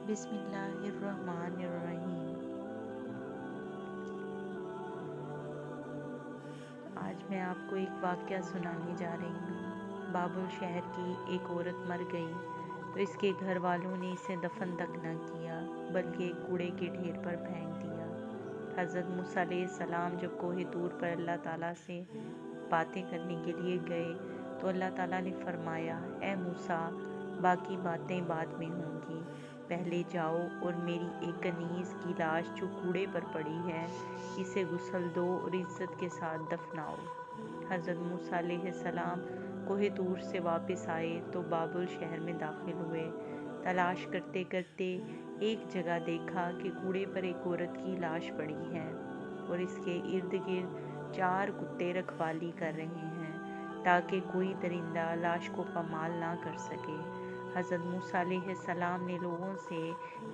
बिस्मिल्लाहिर्रहमानिर्रहीम। आज मैं आपको एक वाक़या सुनाने जा रही हूँ। बाबुल शहर की एक औरत मर गई तो इसके घर वालों ने इसे दफन तक न किया, बल्कि एक कूड़े के ढेर पर फेंक दिया। हज़रत मूसा अलैहिस्सलाम जब कोहे तूर पर अल्लाह ताला से बातें करने के लिए गए तो अल्लाह ताला ने फरमाया, ए मूसा, बाकी बातें बाद में होंगी, पहले जाओ और मेरी एक कनीज़ की लाश जो कूड़े पर पड़ी है इसे गुस्ल दो और इज़्ज़त के साथ दफनाओ। हज़रत मूसा अलैहिस्सलाम कोहे तूर से वापस आए तो बाबुल शहर में दाखिल हुए। तलाश करते करते एक जगह देखा कि कूड़े पर एक औरत की लाश पड़ी है और इसके इर्द गिर्द 4 कुत्ते रखवाली कर रहे हैं ताकि कोई दरिंदा लाश को पामाल ना कर सके। हज़रत मूसा अलैहिस्सलाम ने लोगों से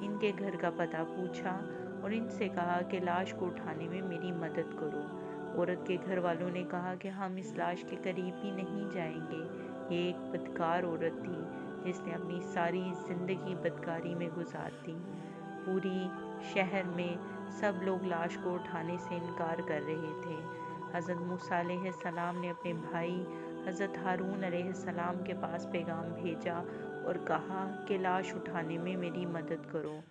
इनके घर का पता पूछा और इनसे कहा कि लाश को उठाने में मेरी मदद करो। औरत के घर वालों ने कहा कि हम इस लाश के करीब भी नहीं जाएंगे। ये एक बदकार औरत थी जिसने अपनी सारी ज़िंदगी बदकारी में गुजार दी। पूरी शहर में सब लोग लाश को उठाने से इनकार कर रहे थे। हज़रत मूसा अलैहिस्सलाम ने अपने भाई हज़रत हारून अलैहिस्सलाम के पास पैगाम भेजा और कहा कि लाश उठाने में मेरी मदद करो।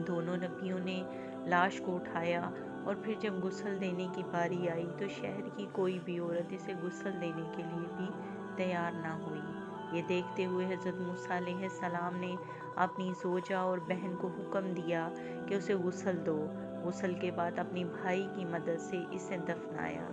दोनों नबियों ने लाश को उठाया और फिर जब गुस्ल देने की बारी आई तो शहर की कोई भी औरत इसे गुस्ल देने के लिए भी तैयार ना हुई। ये देखते हुए हज़रत मूसा अलैहिस्सलाम ने अपनी ज़ोजा और बहन को हुक्म दिया कि उसे गुस्ल दो। गुस्ल के बाद अपनी भाई की मदद से इसे दफनाया।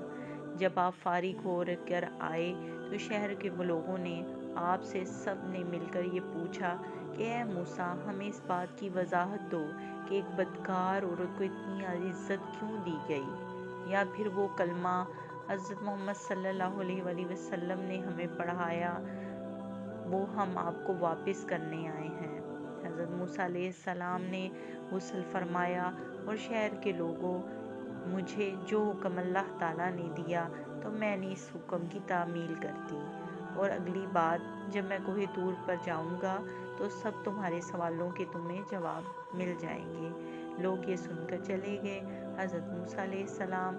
जब आप फारिग हो कर आए तो शहर के लोगों ने आपसे सब ने मिलकर ये पूछा कि ए मूसा, हमें इस बात की वजाहत दो कि एक बदकार औरत को इतनी इज्जत क्यों दी गई, या फिर वो कलमा हज़रत मोहम्मद सल्लल्लाहु अलैहि वसल्लम ने हमें पढ़ाया वो हम आपको वापस करने आए हैं। हज़रत मूसा अलैहिस्सलाम ने गुस्ल फरमाया और शहर के लोगों, मुझे जो हुक्म अल्लाह ताला ने दिया तो मैंने इस हुक्म की तामील कर दी, और अगली बार जब मैं कोहे तूर पर जाऊंगा तो सब तुम्हारे सवालों के तुम्हें जवाब मिल जाएंगे। लोग ये सुनकर चले गए। हज़रत मूसा अलैहिस्सलाम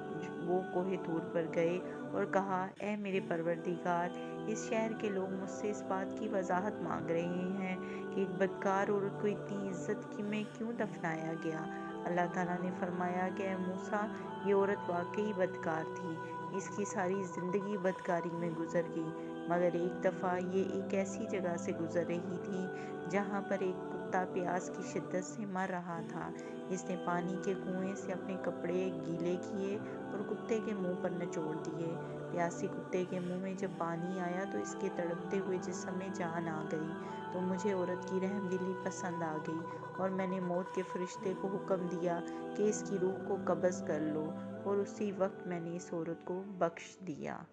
वो कोहे तूर पर गए और कहा, ए मेरे परवरदिगार, इस शहर के लोग मुझसे इस बात की वजाहत मांग रहे हैं कि एक बदकार औरत को इतनी इज्जत की में क्यों दफनाया गया। अल्लाह ताला ने फरमाया कि ए मूसा, ये औरत वाकई बदकार थी, इसकी सारी ज़िंदगी बदकारी में गुजर गई, मगर एक दफ़ा ये एक ऐसी जगह से गुजर रही थी जहाँ पर एक कुत्ता प्यास की शिद्दत से मर रहा था। इसने पानी के कुएं से अपने कपड़े गीले किए और कुत्ते के मुंह पर निचोड़ दिए। प्यासी कुत्ते के मुंह में जब पानी आया तो इसके तड़पते हुए जिस्म में जान आ गई। तो मुझे औरत की रहमदिली पसंद आ गई और मैंने मौत के फरिश्ते को हुक्म दिया कि इसकी रूह को कब्ज़ कर लो, और उसी वक्त मैंने इस औरत को बख्श दिया।